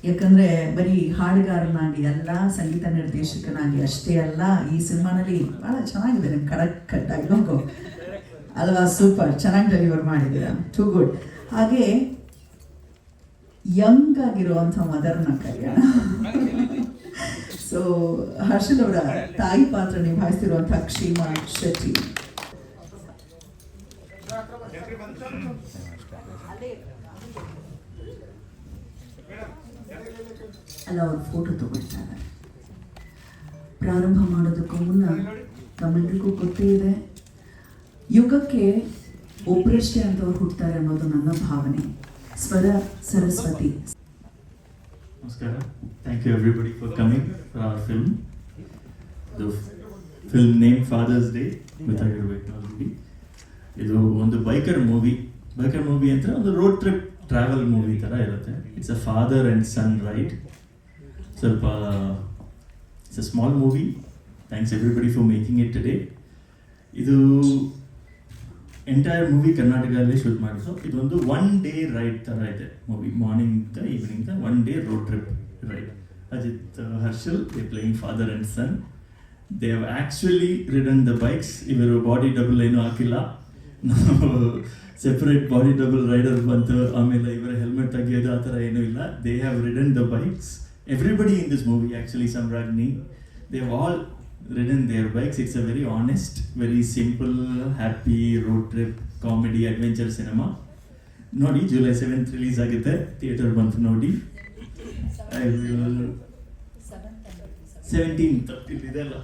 ಯಾಕಂದರೆ ಬರೀ ಹಾಡುಗಾರನಾಗಿ ಅಲ್ಲ, ಸಂಗೀತ ನಿರ್ದೇಶಕನಾಗಿ ಅಷ್ಟೇ ಅಲ್ಲ, ಈ ಸಿನಿಮಾನಲ್ಲಿ ಭಾಳ ಚೆನ್ನಾಗಿದೆ. ನಿಮ್ಮ ಕರೆಕ್ಟ್ ಡೈಲಾಗು ಅಲ್ವಾ? ಸೂಪರ್, ಚೆನ್ನಾಗಿ ಡೆಲಿವರ್ ಮಾಡಿದ್ದೀರಾ, ಟು ಗುಡ್. ಹಾಗೆ ಯಂಗ್ ಆಗಿರುವಂಥ ಮದರ್ನ ಕರೆಯೋಣ. ಸೊ ಹರ್ಷಲ್ ಅವರ ತಾಯಿ ಪಾತ್ರ ನಿಭಾಯಿಸ್ತಿರುವಂಥ ಕ್ಷೇಮ ಶೆಟ್ಟಿ. ಅಲ್ಲ, ಅವ್ರು ಫೋಟೋ ತಗೊಳ್ತಾರೆ. ಪ್ರಾರಂಭ ಮಾಡೋದಕ್ಕೂ ಮುನ್ನ ನಮ್ಮೆಲ್ರಿಗೂ ಗೊತ್ತೇ ಇದೆ, ಯುಗಕ್ಕೆ ಒಬ್ಬರಷ್ಟೇ ಅಂತವ್ರು ಹುಡ್ತಾರೆ ಅನ್ನೋದು ನನ್ನ ಭಾವನೆ. ಸ್ವರ ಸರಸ್ವತಿ. ನಮಸ್ಕಾರ. Thank you everybody for coming for our film. The film name Father's Day ಗೊತ್ತಾಗಿರ್ಬೇಕು ಆಲ್ರೆಡಿ. ಇದು ಒಂದು ಬೈಕರ್ ಮೂವಿ ಅಂದರೆ ಒಂದು ರೋಡ್ ಟ್ರಿಪ್ ಟ್ರಾವೆಲ್ ಮೂವಿ ಥರ ಇರುತ್ತೆ. It's a father and son ride. ಸ್ವಲ್ಪ it's a small movie. Thanks everybody for making it today. ಇದು entire movie ಕರ್ನಾಟಕದಲ್ಲೇ ಶೂಟ್ ಮಾಡಿದ್ರು. ಇದೊಂದು 1 ಡೇ ರೈಡ್ ಥರ ಇದೆ movie. Morning evening 1 day road trip ride. Ajith Harshal they playing father and son. They have actually ridden the bikes. ಇವರು body double ಏನೂ ಹಾಕಿಲ್ಲ, separate body double rider ಬಂತು. ಆಮೇಲೆ ಇವರ ಹೆಲ್ಮೆಟ್ ತೆಗೆಯೋದು ಆ ಥರ ಏನೂ ಇಲ್ಲ. They have ridden the bikes. Everybody in this movie, actually Samragni, they have all ridden their bikes. It's a very honest, very simple, happy road trip, comedy, adventure cinema. ನೋಡಿ, July 7th release ಆಗುತ್ತೆ. Theatre ಬಂತು ನೋಡಿ. I will 17th ಇದೆಲ್ಲ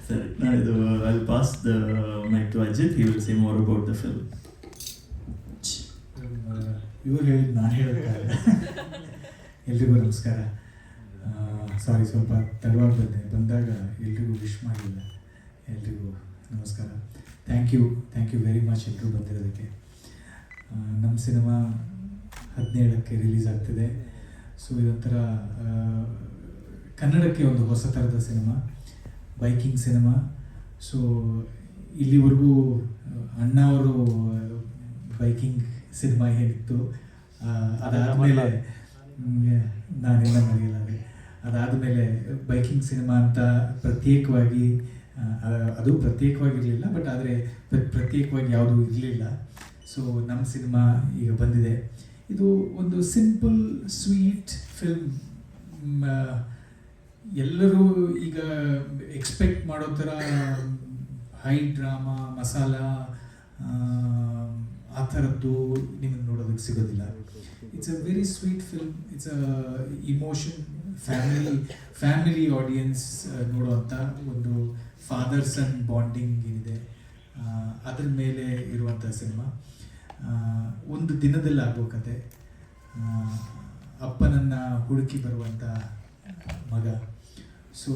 ಸರಿ. ನಾನಿದು I'll pass the mic to Ajit. He will say more about the film. ಇವ್ರು ಹೇಳಿದ್ ನಾನು ಹೇಳೋಕ್ಕಾಗಲ್ಲ. ಎಲ್ರಿಗೂ ನಮಸ್ಕಾರ. ಸಾರಿ, ಸ್ವಲ್ಪ ತಡವಾಗಿ ಬಂದಾಗ ಎಲ್ರಿಗೂ ವಿಶ್ ಮಾಡಲಿಲ್ಲ. ಎಲ್ರಿಗೂ ನಮಸ್ಕಾರ. ಥ್ಯಾಂಕ್ ಯು ವೆರಿ ಮಚ್ ಎಲ್ರಿಗೂ ಬಂದಿರೋದಕ್ಕೆ. ನಮ್ಮ ಸಿನಿಮಾ 17ಕ್ಕೆ ರಿಲೀಸ್ ಆಗ್ತಿದೆ. ಸೊ ಇದೊಂಥರ ಕನ್ನಡಕ್ಕೆ ಒಂದು ಹೊಸ ಥರದ ಸಿನಿಮಾ, ಬೈಕಿಂಗ್ ಸಿನಿಮಾ. ಸೊ ಇಲ್ಲಿವರೆಗೂ ಅಣ್ಣ ಅವರು ಬೈಕಿಂಗ್ ಸಿನಿಮಾ ಏನಿತ್ತು, ಅದಾದಮೇಲೆ ನಾನೆಲ್ಲ ಮರೆಯಲಾರೆ. ಅದಾದಮೇಲೆ ಬೈಕಿಂಗ್ ಸಿನಿಮಾ ಅಂತ ಪ್ರತ್ಯೇಕವಾಗಿ, ಅದು ಪ್ರತ್ಯೇಕವಾಗಿರಲಿಲ್ಲ, ಬಟ್ ಆದರೆ ಪ್ರತ್ಯೇಕವಾಗಿ ಯಾವುದೂ ಇರಲಿಲ್ಲ. ಸೊ ನಮ್ಮ ಸಿನಿಮಾ ಈಗ ಬಂದಿದೆ. ಇದು ಒಂದು ಸಿಂಪಲ್ ಸ್ವೀಟ್ ಫಿಲ್ಮ್. ಎಲ್ಲರೂ ಈಗ ಎಕ್ಸ್ಪೆಕ್ಟ್ ಮಾಡೋ ಥರ ಹೈ ಡ್ರಾಮಾ, ಮಸಾಲ ಆ ಥರದ್ದು ನಿಮಗೆ ನೋಡೋದಕ್ಕೆ ಸಿಗೋದಿಲ್ಲ. It's a very sweet film. It's a emotion, family audience ನೋಡುವಂಥ ಒಂದು ಫಾದರ್ ಸನ್ ಬಾಂಡಿಂಗ್ ಏನಿದೆ ಅದ್ರ ಮೇಲೆ ಇರುವಂಥ ಸಿನಿಮಾ. ಒಂದು ದಿನದಲ್ಲಿ ಆಗೋ ಕತೆ. ಅಪ್ಪನನ್ನು ಹುಡುಕಿ ಬರುವಂಥ ಮಗ. ಸೊ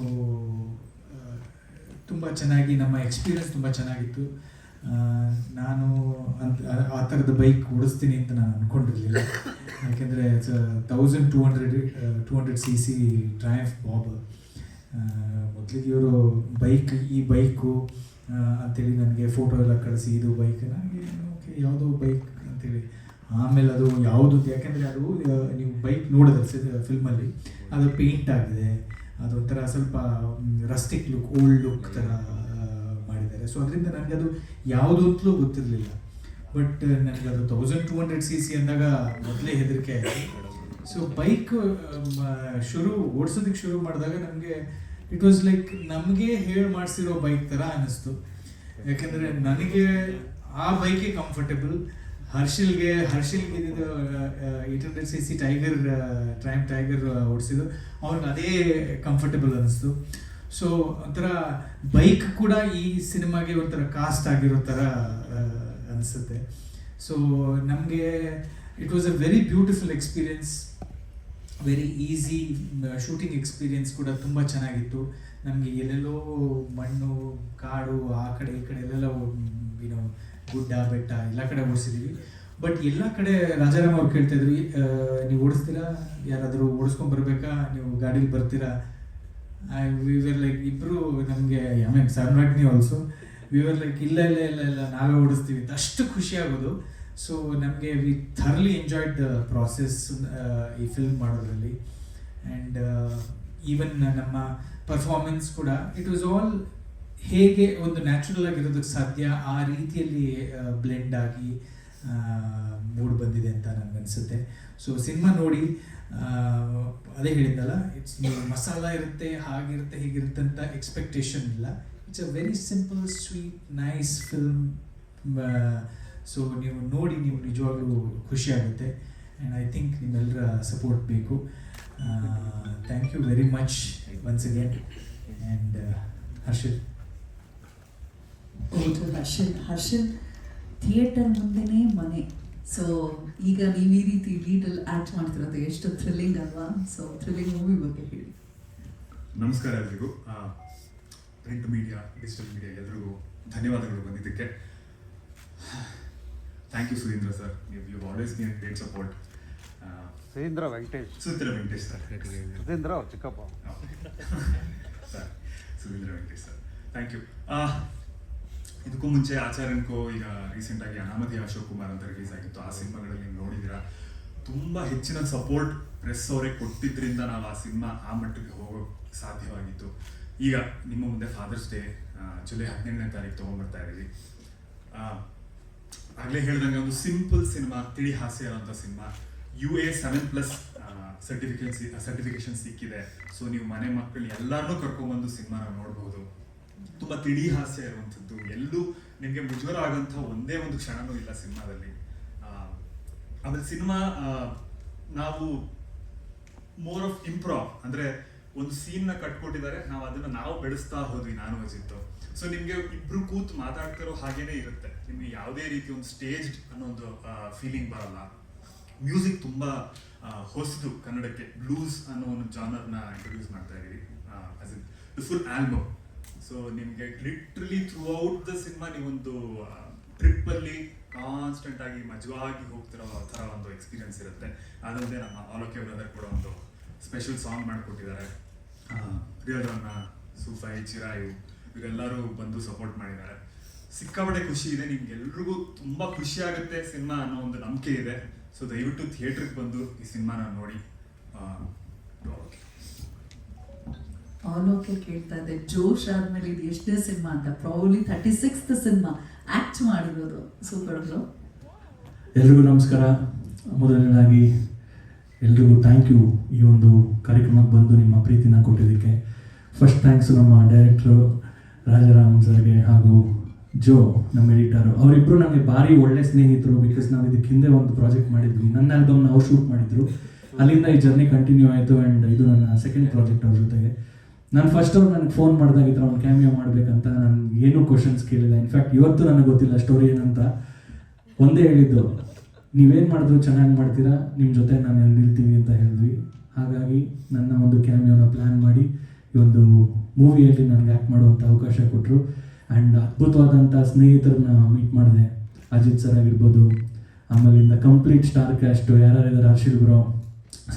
ತುಂಬ ಚೆನ್ನಾಗಿ, ನಮ್ಮ ಎಕ್ಸ್ಪೀರಿಯನ್ಸ್ ತುಂಬ ಚೆನ್ನಾಗಿತ್ತು. ನಾನು ಆ ಥರದ ಬೈಕ್ ಓಡಿಸ್ತೀನಿ ಅಂತ ನಾನು ಅಂದ್ಕೊಂಡಿರಲಿಲ್ಲ. ಯಾಕೆಂದರೆ 1200 cc ಟ್ರಯಂಫ್ ಬಾಬ್. ಮೊದಲಿಗೆ ಇವರು ಈ ಬೈಕು ಅಂತೇಳಿ ನನಗೆ ಫೋಟೋ ಎಲ್ಲ ಕಳಿಸಿ, ಇದು ಬೈಕ್, ನನಗೆ ಓಕೆ ಯಾವುದೋ ಬೈಕ್ ಅಂತೇಳಿ. ಆಮೇಲೆ ಅದು ಯಾವುದು, ಯಾಕೆಂದರೆ ಅದು ನೀವು ಬೈಕ್ ನೋಡಿದ್ರೆ ಫಿಲ್ಮಲ್ಲಿ ಅದು ಪೇಂಟ್ ಆಗಿದೆ, ಅದೊಂಥರ ಸ್ವಲ್ಪ ರಸ್ಟಿಕ್ ಲುಕ್, ಓಲ್ಡ್ ಲುಕ್ ಥರ ಮಾಡಿದ್ದಾರೆ. ಸೊ ಅದರಿಂದ ನನಗೆ ಅದು ಯಾವುದು ಅಂತಲೂ ಗೊತ್ತಿರಲಿಲ್ಲ. ಬಟ್ ನನಗೆ ಅದು 1200 cc ಅಂದಾಗ ಮೊದಲೇ ಹೆದರಿಕೆ ಆಯಿತು. ಸೊ ಬೈಕ್ ಓಡಿಸೋದಕ್ಕೆ ಶುರು ಮಾಡಿದಾಗ ನಮಗೆ ಇಟ್ ವಾಸ್ ಲೈಕ್ ನಮಗೆ ಹೇಳಿ ಮಾಡಿಸಿರೋ ಬೈಕ್ ಥರ ಅನ್ನಿಸ್ತು. ಯಾಕೆಂದರೆ ನನಗೆ ಆ ಬೈಕೇ ಕಂಫರ್ಟೇಬಲ್. ಹರ್ಷಿಲ್ಗೆ ಇದು 800 cc ಟ್ರಯಂಫ್ ಟೈಗರ್ ಓಡಿಸಿದ್ದು, ಅವ್ರಿಗೆ ಅದೇ ಕಂಫರ್ಟೇಬಲ್ ಅನ್ನಿಸ್ತು. ಸೊ ಒಂಥರ ಬೈಕ್ ಕೂಡ ಈ ಸಿನಿಮಾಗೆ ಒಂಥರ ಕಾಸ್ಟ್ ಆಗಿರೋ ಥರ ಅನಿಸುತ್ತೆ. ಸೊ ನಮಗೆ it was a very beautiful experience, very easy shooting experience ಕೂಡ ತುಂಬ ಚೆನ್ನಾಗಿತ್ತು. ನಮಗೆ ಎಲ್ಲೆಲ್ಲೋ ಮಣ್ಣು, ಕಾಡು, ಆ ಕಡೆ ಈ ಕಡೆ ಎಲ್ಲೆಲ್ಲ ಗುಡ್ಡ, ಬೆಟ್ಟ ಎಲ್ಲ ಕಡೆ ಓಡಿಸಿದ್ದೀವಿ. ಬಟ್ ಎಲ್ಲ ಕಡೆ ರಾಜಾರಾಮ್ ಅವ್ರು ಕೇಳ್ತಾಯಿದ್ರು, ನೀವು ಓಡಿಸ್ತೀರಾ, ಯಾರಾದರೂ ಓಡಿಸ್ಕೊಂಡು ಬರಬೇಕಾ, ನೀವು ಗಾಡೀಲಿ ಬರ್ತೀರಾ? ವಿ ವರ್ ಲೈಕ್ ಇಬ್ಬರು ನಮಗೆ, Samragni ಆಲ್ಸೋ ವಿವರ್ ಲೈಕ್ ಇಲ್ಲ ಇಲ್ಲ ಇಲ್ಲ ಇಲ್ಲ ನಾವೇ ಓಡಿಸ್ತೀವಿ ಅಂತ ಅಷ್ಟು ಖುಷಿ ಆಗೋದು. ಸೊ ನಮಗೆ ವಿ ಥರ್ಲಿ ಎಂಜಾಯ್ಡ್ ದ ಪ್ರಾಸೆಸ್ ಈ ಫಿಲ್ಮ್ ಮಾಡೋದ್ರಲ್ಲಿ. ಆ್ಯಂಡ್ ಈವನ್ ನಮ್ಮ ಪರ್ಫಾರ್ಮೆನ್ಸ್ ಕೂಡ ಇಟ್ ವಾಸ್ ಆಲ್ ಹೇಗೆ ಒಂದು ನ್ಯಾಚುರಲ್ ಆಗಿರೋದಕ್ಕೆ ಸಾಧ್ಯ ಆ ರೀತಿಯಲ್ಲಿ ಬ್ಲೆಂಡ್ ಆಗಿ ಮೂಡ್ ಬಂದಿದೆ ಅಂತ ನನಗನ್ಸುತ್ತೆ. ಸೊ ಸಿನಿಮಾ ನೋಡಿ ಅದೇ ಹೇಳಿದ್ದಲ್ಲ, ಇಟ್ಸ್ ಮಸಾಲ ಇರುತ್ತೆ, ಹಾಗಿರುತ್ತೆ, ಹೀಗಿರುತ್ತೆ ಅಂತ ಎಕ್ಸ್ಪೆಕ್ಟೇಷನ್ ಇಲ್ಲ. It's a very simple sweet nice film. So ನೀವು ನೋಡಿ ನೀವು ನಿಜವಾಗ್ಲೂ ಖುಷಿ ಆಗುತ್ತೆ. ಆ್ಯಂಡ್ ಐ ಥಿಂಕ್ ನಿಮ್ಮೆಲ್ಲರ ಸಪೋರ್ಟ್ ಬೇಕು. Thank you very much once again. And Harshith, Harshith theatre ಮುಂದೆನೇ ಮನೆ. ಸೊ ಈಗ ನೀವು ಈ ರೀತಿ ಲೀಡಲ್ಲಿ ಆ್ಯಕ್ಟ್ ಮಾಡ್ತಿರೋದು ಎಷ್ಟು ಥ್ರಿಲ್ಲಿಂಗ್ ಅಲ್ವಾ? ಸೊ ಥ್ರಿಲ್ಲಿಂಗ್ ಮೂವಿ ಬಗ್ಗೆ ಹೇಳಿ. ನಮಸ್ಕಾರ ಎಲ್ರಿಗೂ. ಪ್ರಿಂಟ್ ಮೀಡಿಯಾ, ಡಿಜಿಟಲ್ ಮೀಡಿಯಾ ಎಲ್ರಿಗೂ ಧನ್ಯವಾದಗಳು ಬಂದಿದ್ದಕ್ಕೆ. Thank you Sudheendra sir, you always been great support. Sudheendra Venkatesh sir, Sudheendra ಅವ್ರ ಚಿಕ್ಕಪ್ಪ sir, Sudheendra Venkatesh sir, thank you. ಇದಕ್ಕೂ ಮುಂಚೆ ಆಚಾರ್ಯನ್ಕೋ, ಈಗ ರೀಸೆಂಟಾಗಿ ಅನಾಮಧಿ ಅಶೋಕ್ ಕುಮಾರ್ ಅಂತ ರಿಲೀಸ್ ಆಗಿತ್ತು. ಆ ಸಿನಿಮಾಗಳಲ್ಲಿ ನೀವು ನೋಡಿದ್ದೀರಾ. ತುಂಬ ಹೆಚ್ಚಿನ ಸಪೋರ್ಟ್ ಪ್ರೆಸ್ ಅವರೇ ಕೊಟ್ಟಿದ್ದರಿಂದ ನಾವು ಆ ಸಿನಿಮಾ ಆ ಮಟ್ಟಿಗೆ ಹೋಗೋಕ್ಕೆ ಸಾಧ್ಯವಾಗಿತ್ತು. ಈಗ ನಿಮ್ಮ ಮುಂದೆ ಫಾದರ್ಸ್ ಡೇ ಜುಲೈ 17ನೇ ತಾರೀಕು ತೊಗೊಂಡ್ಬರ್ತಾ ಇದ್ದೀವಿ. ಆಗಲೇ ಹೇಳ್ದಂಗೆ ಒಂದು ಸಿಂಪಲ್ ಸಿನಿಮಾ, ತಿಳಿ ಹಾಸ್ಯ ಇರೋಂಥ ಸಿನಿಮಾ. UA 7+ ಸರ್ಟಿಫಿಕೇಶನ್ ಸಿಕ್ಕಿದೆ. ಸೊ ನೀವು ಮನೆ ಮಕ್ಕಳು ಎಲ್ಲರನ್ನೂ ಕರ್ಕೊಂಡ್ಬಂದು ಸಿನಿಮಾನ ನೋಡ್ಬೋದು. ತುಂಬ ತಿಳಿ ಹಾಸ್ಯ ಇರುವಂಥದ್ದು, ಎಲ್ಲೂ ನಿಮಗೆ ಮುಜುಗರ ಆಗೋಂಥ ಒಂದೇ ಒಂದು ಕ್ಷಣನೂ ಇಲ್ಲ ಸಿನಿಮಾದಲ್ಲಿ. ಆಮೇಲೆ ಸಿನಿಮಾ ನಾವು ಮೋರ್ ಆಫ್ ಇಂಪ್ರೂವ್, ಅಂದರೆ ಒಂದು ಸೀನ್ನ ಕಟ್ಕೊಟ್ಟಿದ್ದಾರೆ, ನಾವು ಅದನ್ನು ನಾವು ಬೆಳೆಸ್ತಾ ಹೋದ್ವಿ ನಾನು ಅಜಿತ್ತು. ಸೊ ನಿಮಗೆ ಇಬ್ರು ಕೂತು ಮಾತಾಡ್ತಿರೋ ಹಾಗೇನೆ ಇರುತ್ತೆ. ನಿಮಗೆ ಯಾವುದೇ ರೀತಿ ಒಂದು ಸ್ಟೇಜ್ಡ್ ಅನ್ನೋ ಒಂದು ಫೀಲಿಂಗ್ ಬರಲ್ಲ. ಮ್ಯೂಸಿಕ್ ತುಂಬ ಹೊಸದು ಕನ್ನಡಕ್ಕೆ. ಬ್ಲೂಸ್ ಅನ್ನೋ ಒಂದು ಜಾನರ್ನ ಇಂಟ್ರೊಡ್ಯೂಸ್ ಮಾಡ್ತಾ ಇದ್ದೀವಿ as in the full album. So ನಿಮಗೆ literally throughout the cinema ನೀವೊಂದು ಟ್ರಿಪ್ಪಲ್ಲಿ ಕಾನ್ಸ್ಟೆಂಟ್ ಆಗಿ ಮಜವಾಗಿ ಹೋಗ್ತಿರೋ ಥರ ಒಂದು ಎಕ್ಸ್ಪೀರಿಯನ್ಸ್ ಇರುತ್ತೆ. ಅದಲ್ಲದೆ ನಮ್ಮ ಆಲೋಕೆ ಬ್ರದರ್ ಕೂಡ ಒಂದು ಸ್ಪೆಷಲ್ ಸಾಂಗ್ ಮಾಡಿಕೊಟ್ಟಿದ್ದಾರೆ. ರಿಯಲ್ರನ್ನ, ಸೂಫೈ, ಚಿರಾಯು ಇವರೆಲ್ಲರೂ ಬಂದು ಸಪೋರ್ಟ್ ಮಾಡಿದ್ದಾರೆ. ಸಿಕ್ಕಾಪಟ್ಟೆ ಖುಷಿ ಇದೆ. ನಿಮ್ಗೆಲ್ರಿಗೂ ತುಂಬ ಖುಷಿ ಆಗುತ್ತೆ ಸಿನಿಮಾ ಅನ್ನೋ ಒಂದು ನಂಬಿಕೆ ಇದೆ. ಸೊ ದಯವಿಟ್ಟು ಥಿಯೇಟ್ರಿಗೆ ಬಂದು ಈ ಸಿನಿಮಾನ ನೋಡಿ. ಆಲೋಕೆ ಕೇಳ್ತಾ ಇದೆ, ಜೋಶ್ ಆದ್ಮೇಲೆ ಇದು ಎಷ್ಟನೇ ಸಿನಿಮಾ ಅಂತ? ಪ್ರಾಬಬ್ಲಿ 36th ಸಿನಿಮಾ ಆಕ್ಟ್ ಮಾಡಿರೋದು. Super bro. ಎಲ್ರಿಗೂ ನಮಸ್ಕಾರ. ಮೊದಲನೇದಾಗಿ ಎಲ್ರಿಗೂ ಥ್ಯಾಂಕ್ ಯು ಈ ಒಂದು ಕಾರ್ಯಕ್ರಮಕ್ಕೆ ಬಂದು ನಿಮ್ಮ ಪ್ರೀತಿನ ಕೊಟ್ಟಿದ್ದಕ್ಕೆ. ಫಸ್ಟ್ ಥ್ಯಾಂಕ್ಸು ನಮ್ಮ ಡೈರೆಕ್ಟ್ರು ರಾಜಾರಾಮ್ ಸರ್ಗೆ ಹಾಗೂ ಜೋ ನಮ್ಮ ಎಡಿಟರು. ಅವರಿಬ್ಬರು ನಮಗೆ ಭಾರಿ ಒಳ್ಳೆ ಸ್ನೇಹಿತರು. ಬಿಕಾಸ್ ನಾವು ಇದಕ್ಕೆ ಹಿಂದೆ ಒಂದು ಪ್ರಾಜೆಕ್ಟ್ ಮಾಡಿದ್ವಿ, ನನ್ನ ಆಲ್ಬಮ್ನ ಅವ್ರು ಶೂಟ್ ಮಾಡಿದ್ರು. ಅಲ್ಲಿಂದ ಈ ಜರ್ನಿ ಕಂಟಿನ್ಯೂ ಆಯಿತು. ಆ್ಯಂಡ್ ಇದು ನನ್ನ ಸೆಕೆಂಡ್ ಪ್ರಾಜೆಕ್ಟ್ ಅವ್ರ ಜೊತೆಗೆ. ನಾನು ಫಸ್ಟ್ ಅವ್ರು ನನಗೆ ಫೋನ್ ಮಾಡಿದಾಗ ಈ ಥರ ಒಂದು ಕ್ಯಾಮಿಯೋ ಮಾಡಬೇಕಂತ ನಾನು ಏನೂ ಕ್ವಶನ್ಸ್ ಕೇಳಿಲ್ಲ. ಇನ್ಫ್ಯಾಕ್ಟ್ ಇವತ್ತು ನನಗೆ ಗೊತ್ತಿಲ್ಲ ಸ್ಟೋರಿ ಏನಂತ. ಒಂದೇ ಹೇಳಿದ್ದು, ನೀವೇನು ಮಾಡಿದ್ರು ಚೆನ್ನಾಗಿ ಮಾಡ್ತೀರಾ, ನಿಮ್ಮ ಜೊತೆ ನಾನು ನಿಲ್ತೀವಿ ಅಂತ ಹೇಳಿದ್ವಿ. ಹಾಗಾಗಿ ನನ್ನ ಒಂದು ಕ್ಯಾಮಿಯೋನ ಪ್ಲ್ಯಾನ್ ಮಾಡಿ ಈ ಒಂದು ಮೂವಿಯಲ್ಲಿ ನನಗೆ ಆ್ಯಕ್ಟ್ ಮಾಡುವಂಥ ಅವಕಾಶ ಕೊಟ್ಟರು. ಆ್ಯಂಡ್ ಅದ್ಭುತವಾದಂಥ ಸ್ನೇಹಿತರನ್ನ ಮೀಟ್ ಮಾಡಿದೆ. ಅಜಿತ್ ಸರ್ ಆಗಿರ್ಬೋದು, ಆಮೇಲಿಂದ ಕಂಪ್ಲೀಟ್ ಸ್ಟಾರ್ ಕ್ಯಾಸ್ಟು ಯಾರ್ಯಾರಿದ್ದಾರೆ, ಹರ್ಷಿಲ್ ಬ್ರೋ,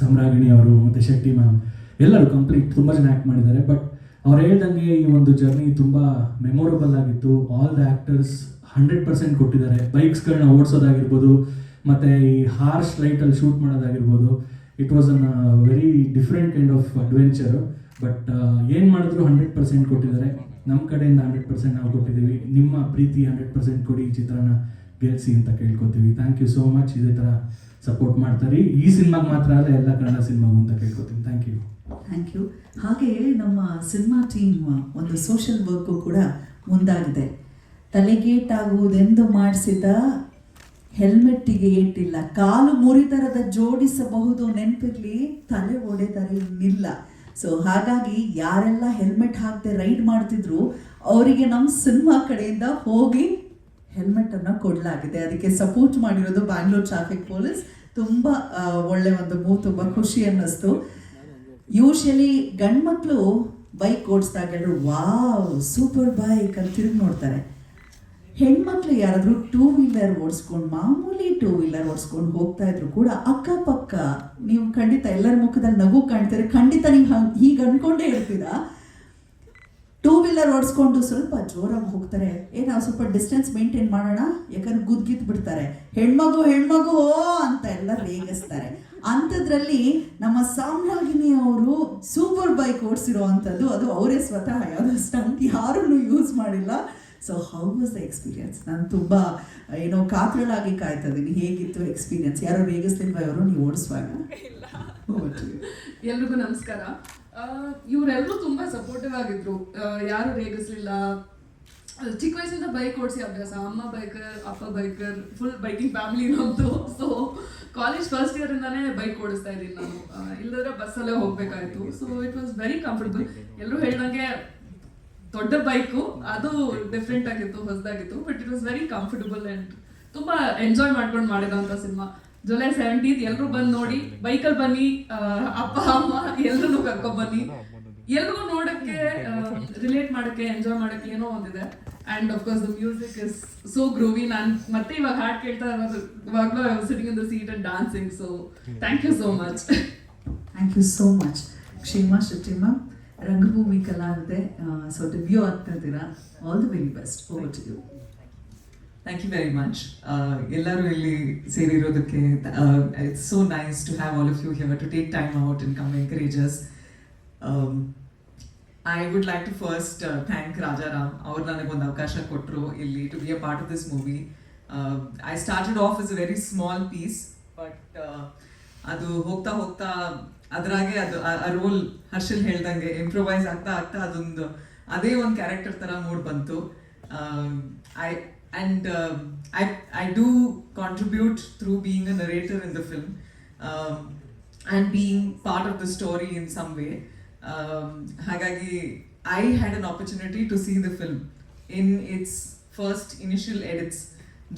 ಸಮ್ರಾಗಿಣಿ ಅವರು, ಮತ್ತು ಶೆಟ್ಟಿ ಮ್ಯಾಮ್, ಎಲ್ಲರೂ ಕಂಪ್ಲೀಟ್ ತುಂಬ ಜನ ಆ್ಯಕ್ಟ್ ಮಾಡಿದ್ದಾರೆ. ಬಟ್ ಅವ್ರು ಹೇಳ್ದಂಗೆ ಈ ಒಂದು ಜರ್ನಿ ತುಂಬ ಮೆಮೊರಬಲ್ ಆಗಿತ್ತು. ಆಲ್ ದ ಆ್ಯಕ್ಟರ್ಸ್ 100% ಕೊಟ್ಟಿದ್ದಾರೆ. ಬೈಕ್ಸ್ಗಳನ್ನ ಓಡಿಸೋದಾಗಿರ್ಬೋದು, ಮತ್ತು ಈ ಹಾರ್ಶ್ ಲೈಟಲ್ಲಿ ಶೂಟ್ ಮಾಡೋದಾಗಿರ್ಬೋದು. It was an very different kind of adventure. But ಏನು ಮಾಡಿದ್ರು 100% ಕೊಟ್ಟಿದ್ದಾರೆ. ನಮ್ಮ ಕಡೆಯಿಂದ 100% ನಾವು ಕೊಟ್ಟಿದ್ದೀವಿ. ನಿಮ್ಮ ಪ್ರೀತಿ 100% ಕೊಡಿ, ಈ ಚಿತ್ರನ ಗೆಲ್ಲಿಸಿ ಅಂತ ಕೇಳ್ಕೊತೀವಿ. Thank you so much. ಇದೇ ಥರ ಸಪೋರ್ಟ್ ಮಾಡ್ತಾರೆ. ಈ ಸಿನಿಮಾಗೆ ಮಾತ್ರ ಅಲ್ಲ, ಎಲ್ಲ ಕನ್ನಡ ಸಿನಿಮಾಗೂ ಅಂತ ಕೇಳ್ಕೊತೀನಿ. Thank you. Thank you. ಹಾಗೆ ನಮ್ಮ ಸಿನಿಮಾ ಟೀಮ್ ಒಂದು ಸೋಷಿಯಲ್ ವರ್ಕು ಕೂಡ ಮುಂದಾಗಿದೆ. ತಲೆಗೇಟಾಗುವುದೆಂದು ಮಾಡಿಸಿದ ಹೆಲ್ಮೆಟ್ಟಿಗೆ ಏಟಿಲ್ಲ, ಕಾಲು ಮುರಿದರದ ಜೋಡಿಸಬಹುದು ನೆನಪಿರ್ಲಿ, ತಲೆ ಒಡೆದರೆ ಇನ್ನಿಲ್ಲ. ಸೊ ಹಾಗಾಗಿ ಯಾರೆಲ್ಲ ಹೆಲ್ಮೆಟ್ ಹಾಕದೆ ರೈಡ್ ಮಾಡ್ತಿದ್ರು ಅವರಿಗೆ ನಮ್ಮ ಸಿನಿಮಾ ಕಡೆಯಿಂದ ಹೋಗಿ ಹೆಲ್ಮೆಟನ್ನು ಕೊಡಲಾಗಿದೆ. ಅದಕ್ಕೆ ಸಪೋರ್ಟ್ ಮಾಡಿರೋದು ಬ್ಯಾಂಗ್ಳೂರ್ ಟ್ರಾಫಿಕ್ ಪೊಲೀಸ್. ತುಂಬ ಒಳ್ಳೆ ಒಂದು ಮೂವ್, ತುಂಬ ಖುಷಿ ಅನ್ನಿಸ್ತು. ಯೂಶಲಿ ಗಂಡ್ಮಕ್ಳು ಬೈಕ್ ಓಡಿಸಿದಾಗ ಎಲ್ಲರೂ ವಾವ್ ಸೂಪರ್ ಬೈಕ್ ಅಂತ ತಿರುಗಿ ನೋಡ್ತಾರೆ. ಹೆಣ್ಮಕ್ಳು ಯಾರಾದರೂ 2 ವೀಲರ್ ಓಡಿಸ್ಕೊಂಡು, ಮಾಮೂಲಿ 2 ವೀಲರ್ ಓಡಿಸ್ಕೊಂಡು ಹೋಗ್ತಾ ಇದ್ರು ಕೂಡ ಅಕ್ಕಪಕ್ಕ ನೀವು ಖಂಡಿತ ಎಲ್ಲರ ಮುಖದಲ್ಲಿ ನಗು ಕಾಣ್ತೀರ. ಖಂಡಿತ ನೀವು ಹೀಗೆ ಅನ್ಕೊಂಡೇ ಇರ್ತೀರಾ. ಟೂ ವೀಲರ್ ಓಡಿಸ್ಕೊಂಡು ಸ್ವಲ್ಪ ಜೋರಾಗಿ ಹೋಗ್ತಾರೆ, ನಾವು ಸ್ವಲ್ಪ ಡಿಸ್ಟೆನ್ಸ್ ಮೇಂಟೈನ್ ಮಾಡೋಣ ಯಾಕಂದ್ರೆ ಗುದ್ಗಿತ್ ಬಿಡ್ತಾರೆ, ಹೆಣ್ಮಗು ಓ ಅಂತ ಎಲ್ಲ ರೇಗಿಸ್ತಾರೆ. ಅಂಥದ್ರಲ್ಲಿ ನಮ್ಮ ಸಾಮ್ರಾಗಿನಿ ಅವರು ಸೂಪರ್ ಬೈಕ್ ಓಡಿಸಿರೋ ಅಂಥದ್ದು, ಅದು ಅವರೇ ಸ್ವತಃ ಯಾವುದೋ ಸ್ಟಂಟ್ ಯಾರೂ ಯೂಸ್ ಮಾಡಿಲ್ಲ. So how was the experience? ನಾನು ತುಂಬ ಕಾತರಳಾಗಿ ಕಾಯ್ತಾ ಇದ್ದೀನಿ, ಹೇಗಿತ್ತು ಎಕ್ಸ್ಪೀರಿಯನ್ಸ್? ಯಾರೋ ರೇಗಿಸ್ಲಿಲ್ವಾ ಅವರು ನೀವು ಓಡಿಸುವಾಗ? ಎಲ್ರಿಗೂ ನಮಸ್ಕಾರ. ಇವರೆಲ್ಲರೂ ತುಂಬಾ ಸಪೋರ್ಟಿವ್ ಆಗಿದ್ರು, ಯಾರು ರೇಗಿಸ್ಲಿಲ್ಲ. ಚಿಕ್ಕ ವಯಸ್ಸಿಂದ ಬೈಕ್ ಓಡಿಸಿ ಅಭ್ಯಾಸ, ಅಮ್ಮ ಬೈಕರ್, ಅಪ್ಪ ಬೈಕರ್, ಫುಲ್ ಬೈಕಿಂಗ್ ಫ್ಯಾಮಿಲಿ ನಮ್ದು. ಸೊ ಕಾಲೇಜ್ ಫಸ್ಟ್ ಇಯರ್ ಇಂದಾನೇ ಬೈಕ್ ಓಡಿಸ್ತಾ ಇದ್ದೀನಿ ನಾನು, ಇಲ್ಲದ್ರೆ ಬಸ್ಸಲ್ಲೇ ಹೋಗ್ಬೇಕಾಯ್ತು. So it was very comfortable. ಎಲ್ಲರೂ ಹೇಳ್ದಂಗೆ ದೊಡ್ಡ ಬೈಕು, ಅದು ಡಿಫ್ರೆಂಟ್ ಆಗಿತ್ತು, ಹೊಸದಾಗಿತ್ತು, but it was very comfortable and ತುಂಬಾ ಎಂಜಾಯ್ ಮಾಡ್ಕೊಂಡು ಮಾಡಿದಂಥ ಸಿನಿಮಾ. ಜುಲೈ 17 ಎಲ್ಲರೂ ಬಂದು ನೋಡಿ, ಬೈಕಲ್ಲಿ ಬನ್ನಿ, ಅಪ್ಪ ಅಮ್ಮ ಎಲ್ಲರೂ ಕರ್ಕೊಂಡ್ ಬನ್ನಿ. ಎಲ್ರಿಗೂ ನೋಡಕ್ಕೆ, ರಿಲೇಟ್ ಮಾಡಕ್ಕೆ, ಎಂಜಾಯ್ ಮಾಡಕ್ಕೆ ಏನೋ ಒಂದಿದೆ. And of course the music is so groovy. ನಾನು ಮತ್ತೆ ಇವಾಗ ಹಾಡು ಕೇಳ್ತಾ ಇರೋದು, ಇವಾಗಲೂ I was sitting in the seat and dancing. So thank you so much. Thank you so much. Kshema ಶೆಟ್ಟಿಮ್ಮ, ರಂಗಭೂಮಿ ಕಲಾವಿದೆ, ಸೊ ಡೆಬ್ಯೂ ಆಗ್ತಾ ಇದ್ದೀರಾ. All the very best. Over to you. Thank you very much. ಎಲ್ಲರೂ ಇಲ್ಲಿ ಸೇರಿರೋದಕ್ಕೆ it's so nice to have all of you here to take time out and come encourage us. I would like to first thank Rajaram. ಅವರು ನನಗೊಂದು ಅವಕಾಶ ಕೊಟ್ಟರು ಇಲ್ಲಿ to be a part of this movie. I started off as a very small piece, but ಅದು ಹೋಗ್ತಾ ಹೋಗ್ತಾ ಅದರಾಗೆ ಅದು ಆ ರೋಲ್ ಹರ್ಷಲ್ ಹೇಳ್ದಂಗೆ ಇಂಪ್ರೊವೈಸ್ ಆಗ್ತಾ ಆಗ್ತಾ ಅದೊಂದು ಅದೇ ಒಂದು ಕ್ಯಾರೆಕ್ಟರ್ ಥರ ಮೂಡ್ ಬಂತು. I do contribute through being a narrator in the film and being part of the story in some way. Hagagi I had an opportunity to see the film in its first initial edits,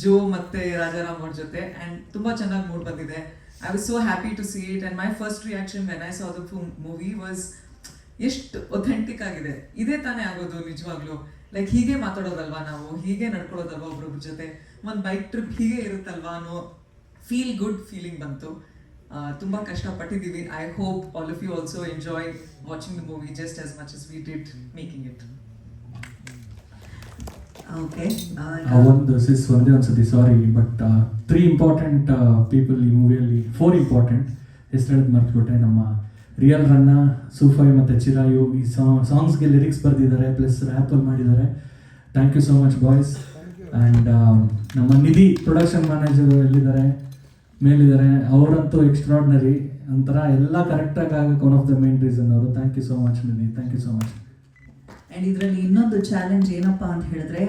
Joe ಮತ್ತೆ ರಾಜಾರಾಮ್ ಅವ್ರ ಜೊತೆ, and ತುಂಬಾ ಚೆನ್ನಾಗಿ mood ಬಂದಿದೆ. I was so happy to see it, and my first reaction when I saw the movie was ಎಷ್ಟು authentic ಆಗಿದೆ. ಇದೇ ತಾನೇ ಆಗೋದು ನಿಜವಾಗ್ಲೂ, ಲೈಕ್ ಹೀಗೆ ಮಾತಾಡೋದಲ್ವಾ ನಾವು, ಹೀಗೆ ನಡ್ಕೊಳ್ಳೋದಲ್ವಾ ಒಬ್ರೊಬ್ರ ಜೊತೆ, ಒಂದು ಬೈಕ್ ಟ್ರಿಪ್ ಹೀಗೆ ಇರುತ್ತಲ್ವಾ ಅನ್ನೋ ಫೀಲ್ ಗುಡ್ ಫೀಲಿಂಗ್ ಬಂತು. ತುಂಬ ಕಷ್ಟಪಟ್ಟಿದ್ದೀವಿ. I hope all of you also enjoy watching the movie just as much as we did making it. Okay, ಒಂದು ಸಿಸ್ ಒಂದೇ ಒಂದ್ಸತಿ ಸಾರಿ, ಬಟ್ 3 ಇಂಪಾರ್ಟೆಂಟ್ ಪೀಪಲ್ ಈ ಮೂವಿಯಲ್ಲಿ, 4 ಇಂಪಾರ್ಟೆಂಟ್ ಹೆಸರು ಮರ್ತ್ಬಿಟ್ಟೆ. ನಮ್ಮ ರಿಯಲ್ ರನ್ನ, ಸೂಫೈ ಮತ್ತು ಚಿರಾಯು ಈ ಸಾಂಗ್ಸ್ಗೆ ಲಿರಿಕ್ಸ್ ಬರೆದಿದ್ದಾರೆ, ಪ್ಲಸ್ ರ್ಯಾಪಲ್ಲಿ ಮಾಡಿದ್ದಾರೆ. Thank you so much boys. And ನಮ್ಮ ನಿಧಿ ಪ್ರೊಡಕ್ಷನ್ ಮ್ಯಾನೇಜರು ಎಲ್ಲಿದ್ದಾರೆ, ಮೇಲಿದ್ದಾರೆ, ಅವರಂತೂ ಎಕ್ಸ್ಟ್ರಾರ್ಡಿನರಿ. ಒಂಥರ ಎಲ್ಲ ಕರೆಕ್ಟಾಗಿ ಆಗಕ್ಕೆ one of the main reason ಅವರು. Thank you so much Nidhi, thank you so much. And ಇದರಲ್ಲಿ ಇನ್ನೊಂದು ಚಾಲೆಂಜ್ ಏನಪ್ಪ ಅಂತ ಹೇಳಿದ್ರೆ,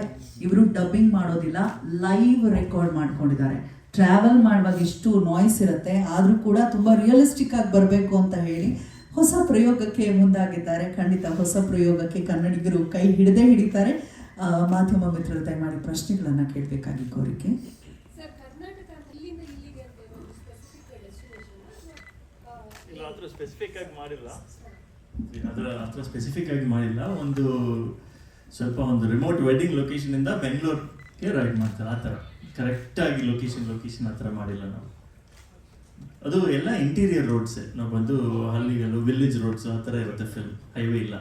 ಇವರು ಡಬ್ಬಿಂಗ್ ಮಾಡೋದಿಲ್ಲ, ಲೈವ್ ರೆಕಾರ್ಡ್ ಮಾಡ್ಕೊಂಡಿದ್ದಾರೆ. ಟ್ರಾವೆಲ್ ಮಾಡುವಾಗ ಇಷ್ಟು ನಾಯ್ಸ್ ಇರುತ್ತೆ, ಆದರೂ ಕೂಡ ತುಂಬ ರಿಯಲಿಸ್ಟಿಕ್ ಆಗಿ ಬರಬೇಕು ಅಂತ ಹೇಳಿ ಹೊಸ ಪ್ರಯೋಗಕ್ಕೆ ಮುಂದಾಗಿದ್ದಾರೆ. ಖಂಡಿತ ಹೊಸ ಪ್ರಯೋಗಕ್ಕೆ ಕನ್ನಡಿಗರು ಕೈ ಹಿಡಿತಾರೆ. ಮಾಧ್ಯಮ ಮಿತ್ರರು ದಯಮಾಡಿ ಪ್ರಶ್ನೆಗಳನ್ನು ಕೇಳಬೇಕಾಗಿ ಕೋರಿಕೆ. ಸ್ಪೆಸಿಫಿಕ್ ಆಗಿ ಮಾಡಿಲ್ಲ. ಒಂದು ಸ್ವಲ್ಪ ಒಂದು ರಿಮೋಟ್ ವೆಡ್ಡಿಂಗ್ ಲೊಕೇಶನ್ ಇಂದ ಬೆಂಗಳೂರಿಗೆ ರೈಡ್ ಮಾಡ್ತಾರೆ, ಆ ಥರ ಕರೆಕ್ಟಾಗಿ ಲೊಕೇಶನ್ ಆ ಥರ ಮಾಡಿಲ್ಲ ನಾವು. ಅದು ಎಲ್ಲ ಇಂಟೀರಿಯರ್ ರೋಡ್ಸೇ, ನಾವು ಬಂದು ಹಳ್ಳಿಗಳು, ವಿಲೇಜ್ ರೋಡ್ಸ್ ಆ ಥರ ಇರುತ್ತೆ ಫಿಲ್ಮ್. ಹೈವೇ ಇಲ್ಲ,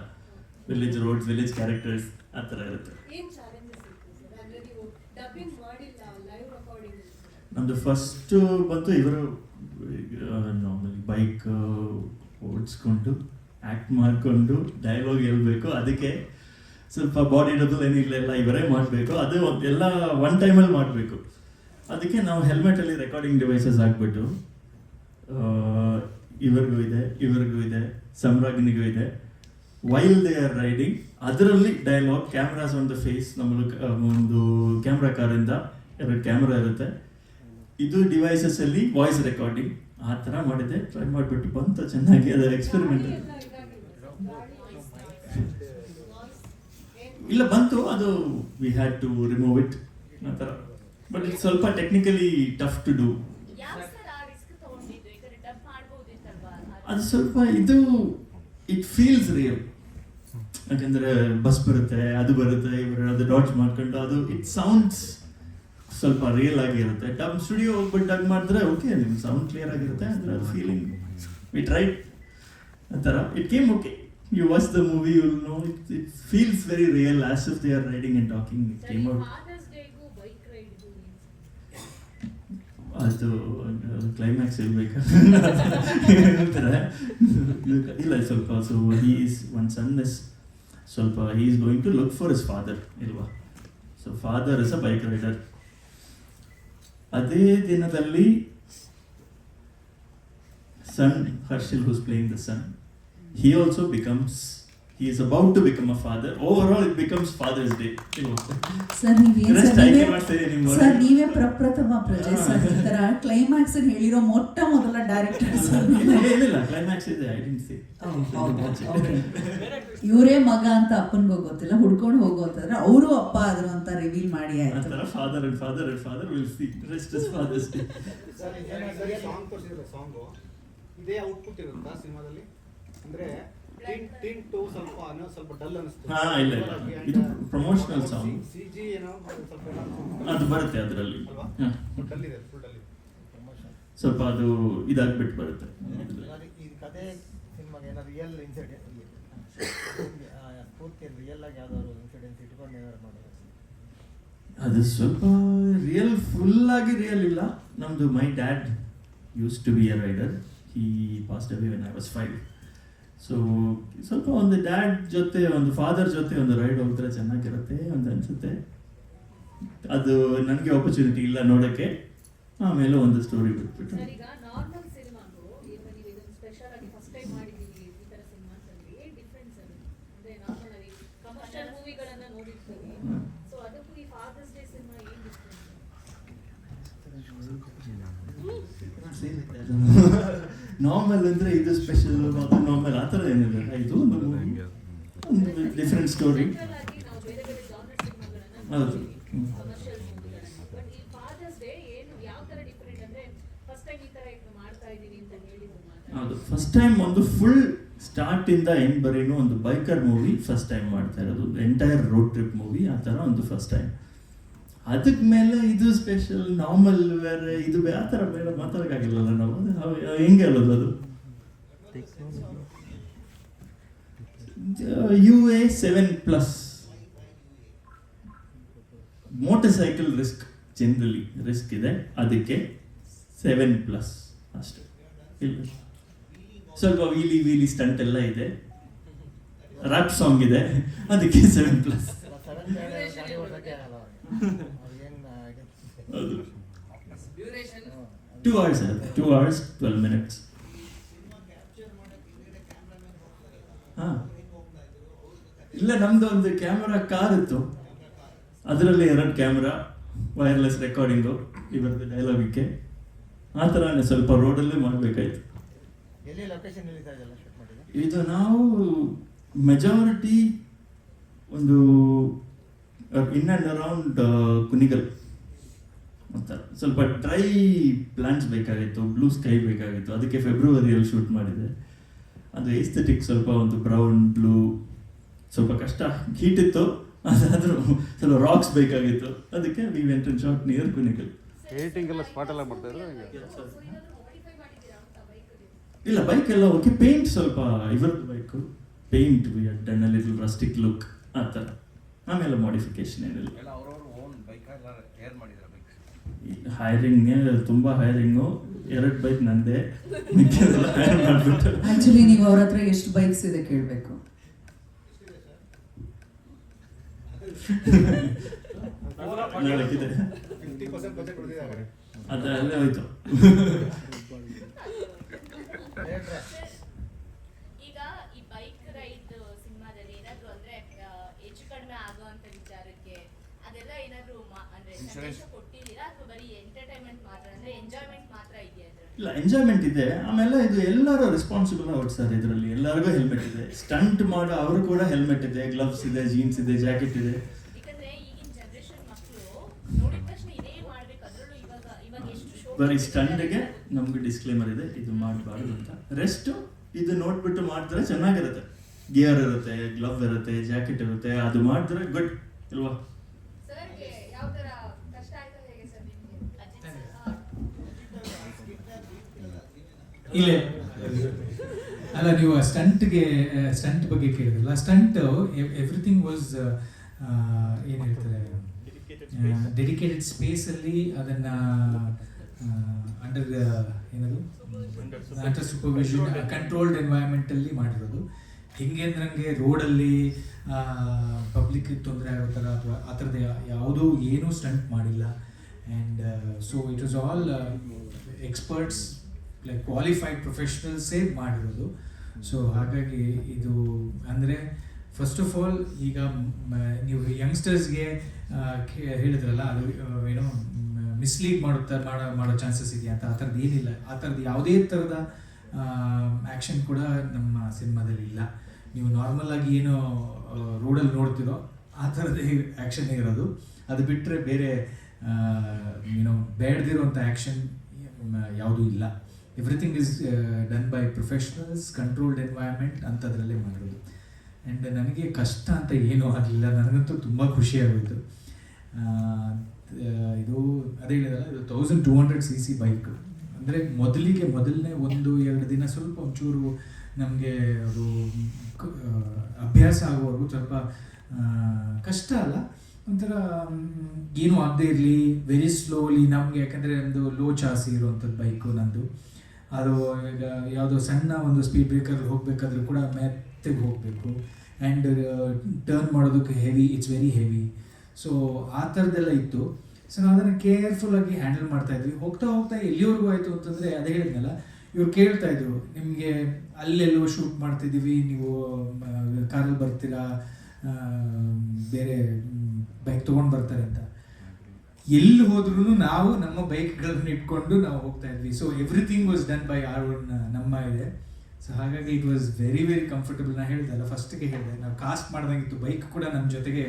ವಿಲೇಜ್ ರೋಡ್ಸ್, ವಿಲೇಜ್ ಕ್ಯಾರೆಕ್ಟರ್ಸ್ ಆ ಥರ ಇರುತ್ತೆ. ನಮ್ಮದು ಫಸ್ಟು ಬಂತು, ಇವರು ನಾರ್ಮಲಿ ಬೈಕ್ ಓಡಿಸ್ಕೊಂಡು ಆ್ಯಕ್ಟ್ ಮಾಡಿಕೊಂಡು ಡೈಲಾಗ್ ಹೇಳ್ಬೇಕು, ಅದಕ್ಕೆ ಸ್ವಲ್ಪ ಬಾಡಿ ಡಬಲ್ ಏನಿಲ್ಲ, ಇವರೇ ಮಾಡಬೇಕು. ಅದು ಎಲ್ಲ ಒನ್ ಟೈಮಲ್ಲಿ ಮಾಡಬೇಕು. ಅದಕ್ಕೆ ನಾವು ಹೆಲ್ಮೆಟಲ್ಲಿ ರೆಕಾರ್ಡಿಂಗ್ ಡಿವೈಸಸ್ ಹಾಕ್ಬಿಟ್ಟು, ಇವ್ರಿಗೂ ಇದೆ, ಸಮ್ರಾಗ್ನಿಗೂ ಇದೆ, ವೈಲ್ ದೇ ಆರ್ ರೈಡಿಂಗ್ ಅದರಲ್ಲಿ dialogue, cameras on the face. ನಮ್ಮದು ಒಂದು ಕ್ಯಾಮ್ರಾ ಕಾರಿಂದ 2 ಕ್ಯಾಮ್ರಾ ಇರುತ್ತೆ, ಇದು ಡಿವೈಸಸ್ ಅಲ್ಲಿ ವಾಯ್ಸ್ ರೆಕಾರ್ಡಿಂಗ್ ಆ ಥರ ಮಾಡಿದೆ. ಟ್ರೈ ಮಾಡಿಬಿಟ್ಟು ಬಂತು ಚೆನ್ನಾಗಿ. ಅದು ಎಕ್ಸ್ಪೆರಿಮೆಂಟ್ ಇಲ್ಲ ಬಂತು, ಅದು we had to remove it ಆ ಥರ. ಬಟ್ ಇಟ್ ಸ್ವಲ್ಪ ಟೆಕ್ನಿಕಲಿ ಟಫ್ ಟು ಡೂ. ಅದು ಸ್ವಲ್ಪ ಇದು ಇಟ್ ಫೀಲ್ಸ್ ರಿಯಲ್, ಯಾಕಂದರೆ ಬಸ್ ಬರುತ್ತೆ, ಅದು ಬರುತ್ತೆ, ಇವರು ಅದು ಡಾಡ್ಜ್ ಮಾಡ್ಕೊಂಡು, ಅದು ಇಟ್ ಸೌಂಡ್ಸ್ ಸ್ವಲ್ಪ ರಿಯಲ್ ಆಗಿರುತ್ತೆ. ಡಬ್ ಸ್ಟುಡಿಯೋ ಹೋಗ್ಬಿಟ್ಟು ಡಬ್ ಮಾಡಿದ್ರೆ ಓಕೆ, ನಿಮ್ಮ ಸೌಂಡ್ ಕ್ಲಿಯರ್ ಆಗಿರುತ್ತೆ, ಅಂದರೆ ಅದು ಫೀಲಿಂಗ್ ವಿ ಟ್ರೈಡ್ ಆ ಥರ. It came okay. you watch the movie, you'll know it feels very real, as if they are riding and talking. It came out. Father's ಡೇಗೂ bike ride ಅದು climax ಇರ್ಬೇಕು ಹೇಳ್ತಾರೆ ಇಲ್ಲ ಸ್ವಲ್ಪ. So he is one son is ಸ್ವಲ್ಪ he is going to look for his father ಇಲ್ವಾ. So father is a bike rider. ಅದೇ ದಿನದಲ್ಲಿ son Harshil who's playing the son, he also becomes, he is about to become a father. Overall it becomes Father's Day. Sir Rest I cannot say anymore. Sir ನೀವೇ ಪ್ರಪ್ರಥಮ ಪ್ರಜೆ sir. ಈ ತರ climax ಹೇಳಿರೋ ಮೊಟ್ಟ ಮೊದಲ ಡೈರೆಕ್ಟರ್ ಸರ್. ಇಲ್ಲ climax ಇದೆ, ಐ ಡಿಡ್ಂಟ್ ಸೇ. ಇವರೇ ಮಗ ಅಂತ ಅಪ್ಪನಿಗೂ ಗೊತ್ತಿಲ್ಲ, ಹುಡ್ಕೊಂಡು ಹೋಗೋತಂದ್ರೆ ಅವರು ಅಪ್ಪ ಆದ್ರು ಅಂತ ರಿವೀಲ್ ಮಾಡಿ ಆಯ್ತು. ಅಂತರ father and father and father will see rest is father's day. Sir song ತೋರಿಸಿದ್ರೆ ಸಾಂಗು ಇದೇ ಔಟ್ಪುಟ್ ಇರುತ್ತಾ ಸಿನಿಮಾದಲ್ಲಿ? ಅಂದ್ರೆ ಟಿನ್ ಟು ಸ್ವಲ್ಪ ಡಲ್ ಅನಿಸ್ತು. ಹಾ ಇಲ್ಲ ಇದು ಪ್ರಮೋಷನಲ್ ಸಾಂಗ್. ಸಿಜಿ ಏನೋ ಸ್ವಲ್ಪ ಅದು ಬರುತ್ತೆ ಅದರಲ್ಲಿ. ಡಲ್ ಇದೆ, ಫುಲ್ ಡಲ್ ಇದೆ. ಸ್ವಲ್ಪ ಅದು ಇದಾಗ್ಬಿಟ್ಟು ಬರುತ್ತೆ. ಈ ಕಥೆ ಸಿನಿಮಾಗೆ ಏನೋ ರಿಯಲ್ ಇನ್ಸಿಡೆಂಟ್ ಸ್ಫೂರ್ತಿ ರಿಯಲ್ ಆಗಿ ಯಾವ್ದಾದ್ರು ಇನ್ಸಿಡೆಂಟ್ ಇಟ್ಕೊಂಡು ಏನಾದ್ರು ಮಾಡೋದು? ಅದು ಸ್ವಲ್ಪ ರಿಯಲ್, ಫುಲ್ ಆಗಿ ರಿಯಲ್ ಇಲ್ಲ. ನಮ್ದು my dad used to be a rider. He passed away when I was 5. So ಸ್ವಲ್ಪ ಒಂದು ಡ್ಯಾಡ್ ಜೊತೆ ಒಂದು ಫಾದರ್ ಜೊತೆ ಒಂದು ರೈಡ್ ಹೋಗಿದ್ರೆ ಚೆನ್ನಾಗಿರುತ್ತೆ ಅಂತ ಅನ್ಸುತ್ತೆ. ಅದು ನನಗೆ ಆಪರ್ಚುನಿಟಿ ಇಲ್ಲ ನೋಡೋಕ್ಕೆ. ಆಮೇಲೆ ಒಂದು ಸ್ಟೋರಿ ಬಿಟ್ಬಿಟ್ಟು ಸರ್, ಈಗ ನಾರ್ಮಲ್ ಸಿನಿಮಾಗೂ ಈಗ ನೀವು ಇದನ್ನು ಸ್ಪೆಷಲ್ ಆಗಿ ಫಸ್ಟ್ ಟೈಮ್ ಮಾಡಿದ್ದೀವಿ ಈ ಥರ ಸಿನಿಮಾಸ್ ಅಲ್ಲಿ ಏನು ಡಿಫ್ರೆನ್ಸ್ ಅದು? ಅಂದರೆ ನಾರ್ಮಲ್ ಆಗಿ ಕಮರ್ಷಿಯಲ್ ಮೂವಿಗಳನ್ನು ನೋಡಿರ್ತೀವಿ, ಸೊ ಅದಕ್ಕೂ ಈ ಫಾದರ್ಸ್ ಡೇ ಸಿನಿಮಾ ಏನು ಡಿಫ್ರೆನ್ಸ್? ನಾರ್ಮಲ್ ಅಂದ್ರೆ ಇದು ಸ್ಪೆಷಲ್, ಅದು ನಾರ್ಮಲ್ ಆ ಥರ ಏನಿಲ್ಲ. ಇದು ಒಂದು ಡಿಫ್ರೆಂಟ್ ಸ್ಟೋರಿ. ನಾವು ಬೇರೆ ಬೇರೆ ಜಾನರ್ ಸಿನಿಮಾಗಳನ್ನು ಹೌದು. ಕಮರ್ಷಿಯಲ್ ಮೂವಿಗಳನ್ನು, ಬಟ್ ಈ ಫಾದರ್ಸ್ ಡೇ ಏನು ಯಾವ ಥರ ಡಿಫ್ರೆಂಟ್ ಅಂದರೆ ಫಸ್ಟ್ ಟೈಮ್ ಈ ಥರ ಮಾಡ್ತಾ ಇದ್ದೀನಿ ಅಂತ ಹೇಳಿದ್ರು. ಹೌದು, ಫಸ್ಟ್ ಟೈಮ್ ಒಂದು ಫುಲ್ ಸ್ಟಾರ್ಟ್ ಇಂದ ಎಂಡ್ ಬರೀನು ಒಂದು ಬೈಕರ್ ಮೂವಿ ಫಸ್ಟ್ ಟೈಮ್ ಮಾಡ್ತಾ ಇರೋದು. ಎಂಟೈರ್ ರೋಡ್ ಟ್ರಿಪ್ ಮೂವಿ ಆ ಥರ ಒಂದು ಫಸ್ಟ್ ಟೈಮ್. ಅದಕ್ಕೆ ಮೇಲೆ ಇದು ಸ್ಪೆಷಲ್, ನಾರ್ಮಲ್ ಬೇರೆ, ಇದು ಆ ಥರ ಬೇರೆ ಮಾತಾಡೋಕ್ಕಾಗಿಲ್ಲಲ್ಲ ನಾವು. ಹೆಂಗೆ ಹೇಳೋದು ಅದು? UA 7+ motor cycle risk, generally risk ಇದೆ, ಅದಕ್ಕೆ 7+ ಅಷ್ಟೇ. ಇಲ್ಲ ಸ್ವಲ್ಪ ವೀಲಿ ಸ್ಟಂಟ್ ಎಲ್ಲ ಇದೆ, ರ್ಯಾಪ್ ಸಾಂಗ್ ಇದೆ, ಅದಕ್ಕೆ 7+. ಹೌದು, 2 hours 2 hours 12 minutes. ಇಲ್ಲ ನಮ್ದು ಒಂದು ಕ್ಯಾಮರಾ ಕಾರ್ ಇತ್ತು, ಅದರಲ್ಲಿ 2 ಕ್ಯಾಮ್ರಾ, ವೈರ್ಲೆಸ್ ರೆಕಾರ್ಡಿಂಗು, ಇವರದ್ದು ಡೈಲಾಗಿಕ್ಕೆ. ಆ ಥರನೇ ಸ್ವಲ್ಪ ರೋಡಲ್ಲೇ ಮಾಡಬೇಕಾಯ್ತು. ಇದು ನಾವು ಮೆಜಾರಿಟಿ ಒಂದು ಇನ್ ಆ್ಯಂಡ್ ಅರೌಂಡ್ ಕುಣಿಗಲ್ ಅಂತ ಸ್ವಲ್ಪ ಡ್ರೈ ಪ್ಲಾಂಟ್ಸ್ ಬೇಕಾಗಿತ್ತು, ಬ್ಲೂ ಸ್ಕೈ ಬೇಕಾಗಿತ್ತು, ಅದಕ್ಕೆ ಫೆಬ್ರವರಿಯಲ್ಲಿ ಶೂಟ್ ಮಾಡಿದೆ. ಅದು ಏಸ್ಥೆಟಿಕ್ ಸ್ವಲ್ಪ ಒಂದು ಬ್ರೌನ್ ಬ್ಲೂ, ಸ್ವಲ್ಪ ಕಷ್ಟ, ಹೀಟ್ ಇತ್ತು, ಅದಾದರೂ ಸ್ವಲ್ಪ ರಾಕ್ಸ್ ಬೇಕಾಗಿತ್ತು, ಅದಕ್ಕೆ we went and shot near Kunigal. Eating ಎಲ್ಲ ಸ್ಪಾಟ್ ಎಲ್ಲ ಮಾಡ್ತಾ ಇದ್ರು. ಇಲ್ಲ ಬೈಕ್ ಎಲ್ಲ ಓಕೆ, ಪೇಂಟ್ ಸ್ವಲ್ಪ ಇವರದ್ದು bike paint we had done a little rustic look ಆ ಥರ. ಆಮೇಲೆ ಮಾಡಿಫಿಕೇಶನ್ ಏನಿಲ್ಲ. ಹೈರಿಂಗ್ಗೆ ತುಂಬ ಹೈರಿಂಗು, 2 ಬೈಕ್ ನಂದೇ, ಹೈರ್ ಮಾಡಿಬಿಟ್ಟು. ಆಕ್ಚುಲಿ ನೀವು ಅವ್ರ ಹತ್ರ ಎಷ್ಟು ಬೈಕ್ಸ್ ಇದೆ ಕೇಳಬೇಕು. ನಾಳೆಗಿದೆ, 50% ಬಜೆಟ್ ಉಳಿದಿದೆ. ಅದಲ್ಲೇ ಹೋಯ್ತು. ಈಗ ಈ ಬೈಕ್ ರೈಡ್ ಸಿನಿಮಾದಲ್ಲಿ ಏನಾದ್ರು ಅಂದ್ರೆ ಹೆಚ್ಚು ಕಡಿಮೆ ಆಗುವಂತ ವಿಚಾರಕ್ಕೆ ಅದೆಲ್ಲ ಏನಾದ್ರು ಅಂದ್ರೆ ಸಂದೇಶ ಕೊಟ್ಟಿದ್ದೀರಾ ಅಥವಾ ಬರೀ ಎಂಟರ್ಟೈನ್ಮೆಂಟ್ ಮಾತ್ರ, ಅಂದ್ರೆ ಎಂಜಾಯ್ಮೆಂಟ್ ಮಾತ್ರ ಇದೆಯಾ? ಇಲ್ಲ ಎಂಜಾಯ್ಮೆಂಟ್ ಇದೆ, ಆಮೇಲೆ ಇದು ಎಲ್ಲರೂ ರೆಸ್ಪಾನ್ಸಿಬಲ್ ಓಡಿಸ್ತಾರೆ. ಇದರಲ್ಲಿ ಎಲ್ಲರಿಗೂ ಹೆಲ್ಮೆಟ್ ಇದೆ, ಸ್ಟಂಟ್ ಮಾಡೋ ಅವರು ಕೂಡ ಹೆಲ್ಮೆಟ್ ಇದೆ, ಗ್ಲವ್ಸ್ ಇದೆ, ಜೀನ್ಸ್ ಇದೆ, ಜಾಕೆಟ್ ಇದೆ. ಯಾಕಂದ್ರೆ ಈಗಿನ ಜನರೇಷನ್ ಮಕ್ಕಳು ನೋಡಿದ ತಕ್ಷಣ ಇದೇ ಮಾಡ್ಬೇಕು, ಅದರಲ್ಲೂ ಇವಾಗ ಎಷ್ಟು ಶೋ. ಬರೀ ಸ್ಟಂಟ್ಗೆ ನಮ್ಗೆ ಡಿಸ್ಕ್ಲೇಮರ್ ಇದೆ, ಇದು ಮಾಡಬಾರ್ದು ಅಂತ. ರೆಸ್ಟ್ ಇದು ನೋಡ್ಬಿಟ್ಟು ಮಾಡಿದ್ರೆ ಚೆನ್ನಾಗಿರುತ್ತೆ. ಗಿಯರ್ ಇರುತ್ತೆ, ಗ್ಲವ್ ಇರುತ್ತೆ, ಜಾಕೆಟ್ ಇರುತ್ತೆ, ಅದು ಮಾಡಿದ್ರೆ ಗುಡ್ ಇಲ್ವಾ? ಸರ್ಗೆ ಯಾವ ತರ ಕಷ್ಟ ಆಯ್ತು ಹೇಗೆ ಸರ್ ನಿಮಗೆ? ಇಲ್ಲೇ ಅಲ್ಲ, ನೀವು ಸ್ಟಂಟ್ ಬಗ್ಗೆ ಕೇಳಿದ್ರಲ್ಲ, ಸ್ಟಂಟ್ ಎವ್ರಿಥಿಂಗ್ ವಾಸ್ ಏನು ಹೇಳ್ತಾರೆ, ಡೆಡಿಕೇಟೆಡ್ ಸ್ಪೇಸಲ್ಲಿ ಅದನ್ನು ಅಂಡರ್ ಏನದು ಅಂಡರ್ ಸೂಪರ್ವಿಷನ್ ಕಂಟ್ರೋಲ್ಡ್ ಎನ್ವೈರನ್ಮೆಂಟಲ್ಲಿ ಮಾಡಿರೋದು. ಹೆಂಗೆ ಅಂದ್ರೆ ರೋಡಲ್ಲಿ ಪಬ್ಲಿಕ್ಗೆ ತೊಂದರೆ ಆಗೋ ಥರ ಅಥವಾ ಆ ಥರದ್ದು ಯಾವುದೂ ಏನೂ ಸ್ಟಂಟ್ ಮಾಡಿಲ್ಲ. And so it was all experts, like qualified ಪ್ರೊಫೆಷನಲ್ಸೇ ಮಾಡಿರೋದು. ಸೊ ಹಾಗಾಗಿ ಇದು ಅಂದರೆ ಫಸ್ಟ್ ಆಫ್ ಆಲ್ ಈಗ ನೀವು ಯಂಗ್ಸ್ಟರ್ಸ್ಗೆ ಹೇಳಿದ್ರಲ್ಲ, ಅದು ಏನೋ ಮಿಸ್ಲೀಡ್ ಮಾಡೋ ಚಾನ್ಸಸ್ ಇದೆಯಾ ಅಂತ. ಆ ಥರದ್ದು ಏನಿಲ್ಲ. ಆ ಥರದ್ದು ಯಾವುದೇ ಥರದ ಆ್ಯಕ್ಷನ್ ಕೂಡ ನಮ್ಮ ಸಿನಿಮಾದಲ್ಲಿ ಇಲ್ಲ. ನೀವು ನಾರ್ಮಲ್ ಆಗಿ ಏನು ರೋಡಲ್ಲಿ ನೋಡ್ತಿರೋ ಆ ಥರದ್ದೇ ಆ್ಯಕ್ಷನ್ ಇರೋದು. ಅದು ಬಿಟ್ಟರೆ ಬೇರೆ ಏನೋ ಬೇಡದಿರೋಂಥ ಆ್ಯಕ್ಷನ್ ಯಾವುದೂ ಇಲ್ಲ. Everything is done by professionals, controlled environment ಅಂಥದ್ರಲ್ಲೇ ಮಾಡಿರೋದು. ಆ್ಯಂಡ್ ನನಗೆ ಕಷ್ಟ ಅಂತ ಏನೂ ಆಗಲಿಲ್ಲ. ನನಗಂತೂ ತುಂಬ ಖುಷಿಯಾಗೋಯಿತು. ಇದು ಅದೇ ಹೇಳಿದಲ್ಲ, ಇದು 1200cc ಬೈಕ್. ಅಂದರೆ ಮೊದಲನೇ 1-2 ದಿನ ಸ್ವಲ್ಪ ಒಂಚೂರು ನಮಗೆ ಅದು ಅಭ್ಯಾಸ ಆಗೋವರೆಗೂ ಸ್ವಲ್ಪ ಕಷ್ಟ ಅಲ್ಲ, ಒಂಥರ ಏನೂ ಆಗದೆ ಇರಲಿ, ವೆರಿ ಸ್ಲೋಲಿ ನಮಗೆ. ಯಾಕಂದರೆ ನಮ್ಮದು ಲೋ ಚಾಸಿ ಇರುವಂಥದ್ದು ಬೈಕು ನಂದು. ಅದು ಈಗ ಯಾವುದೋ ಸಣ್ಣ ಒಂದು ಸ್ಪೀಡ್ ಬ್ರೇಕರ್ ಹೋಗಬೇಕಾದ್ರೂ ಕೂಡ ಮೆತ್ತಗೆ ಹೋಗಬೇಕು. ಆ್ಯಂಡ್ ಟರ್ನ್ ಮಾಡೋದಕ್ಕೆ heavy, it's very heavy. So ಆ ಥರದ್ದೆಲ್ಲ ಇತ್ತು. ಸೊ ನಾವು ಅದನ್ನು ಕೇರ್ಫುಲ್ಲಾಗಿ ಹ್ಯಾಂಡಲ್ ಮಾಡ್ತಾಯಿದ್ವಿ. ಹೋಗ್ತಾ ಎಲ್ಲಿವರೆಗೂ ಆಯಿತು ಅಂತಂದರೆ, ಅದೇ ಹೇಳಿದ್ನಲ್ಲ, ಇವ್ರು ಕೇಳ್ತಾಯಿದ್ರು, ನಿಮಗೆ ಅಲ್ಲೆಲ್ಲೋ ಶೂಟ್ ಮಾಡ್ತಿದ್ದೀವಿ, ನೀವು ಕಾರಲ್ಲಿ ಬರ್ತೀರಾ, ಬೇರೆ ಬೈಕ್ ತೊಗೊಂಡು ಬರ್ತಾರೆ ಅಂತ. ಎಲ್ಲಿ ಹೋದ್ರೂ ನಾವು ನಮ್ಮ ಬೈಕ್ಗಳನ್ನ ಇಟ್ಕೊಂಡು ನಾವು ಹೋಗ್ತಾ ಇದ್ವಿ. So everything was done by our own, ನಮ್ಮ ಇದೆ. ಸೊ ಹಾಗಾಗಿ it was very very comfortable. ನಾನು ಹೇಳ್ದಲ್ಲ, ಫಸ್ಟಿಗೆ ಹೇಳಿದೆ, ನಾವು ಕಾಸ್ಟ್ ಮಾಡ್ದಂಗಿತ್ತು. ಬೈಕ್ ಕೂಡ ನಮ್ಮ ಜೊತೆಗೆ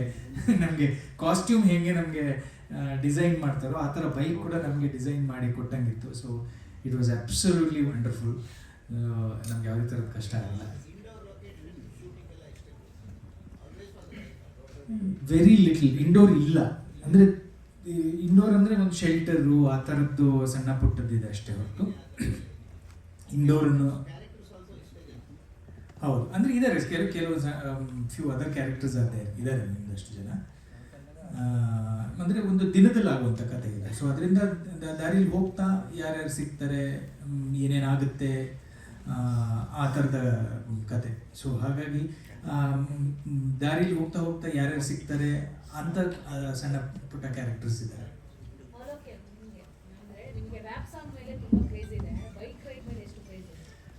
ನಮಗೆ ಕಾಸ್ಟ್ಯೂಮ್ ಹೇಗೆ ನಮಗೆ ಡಿಸೈನ್ ಮಾಡ್ತಾರೋ ಆ ಥರ ಬೈಕ್ ಕೂಡ ನಮಗೆ ಡಿಸೈನ್ ಮಾಡಿ ಕೊಟ್ಟಂಗಿತ್ತು. So it was absolutely wonderful. ನಮ್ಗೆ ಯಾವುದೇ ಥರದ ಕಷ್ಟ ಆಗಿಲ್ಲ. ವೆರಿ ಲಿಟಲ್ ಇಂಡೋರ್ ಇಲ್ಲ. ಅಂದರೆ ಇಂಡೋರ್ ಅಂದರೆ ಒಂದು ಶೆಲ್ಟರು ಆ ಥರದ್ದು ಸಣ್ಣ ಪುಟ್ಟದ್ದಿದೆ ಅಷ್ಟೇ ಹೊರತು ಇಂಡೋರನ್ನು. ಹೌದು, ಅಂದರೆ ಇದ್ದಾರೆ ಕೆಲವು ಫ್ಯೂ ಅದರ್ ಕ್ಯಾರೆಕ್ಟರ್ಸ್ ಇದ್ದಾರೆ ಒಂದಷ್ಟು ಜನ. ಅಂದರೆ ಒಂದು ದಿನದಲ್ಲಿ ಆಗುವಂಥ ಕಥೆ ಇದೆ. ಸೊ ಅದರಿಂದ ದಾರಿಲಿ ಹೋಗ್ತಾ ಯಾರ್ಯಾರು ಸಿಗ್ತಾರೆ, ಏನೇನಾಗುತ್ತೆ, ಆ ಥರದ ಕತೆ. ಸೊ ಹಾಗಾಗಿ ದಾರಿಲಿ ಹೋಗ್ತಾ ಯಾರ್ಯಾರು ಸಿಗ್ತಾರೆ ಅಂತ ಸಣ್ಣ ಪುಟ್ಟ ಕ್ಯಾರೆಕ್ಟರ್ಸ್ ಇದ್ದಾರೆ.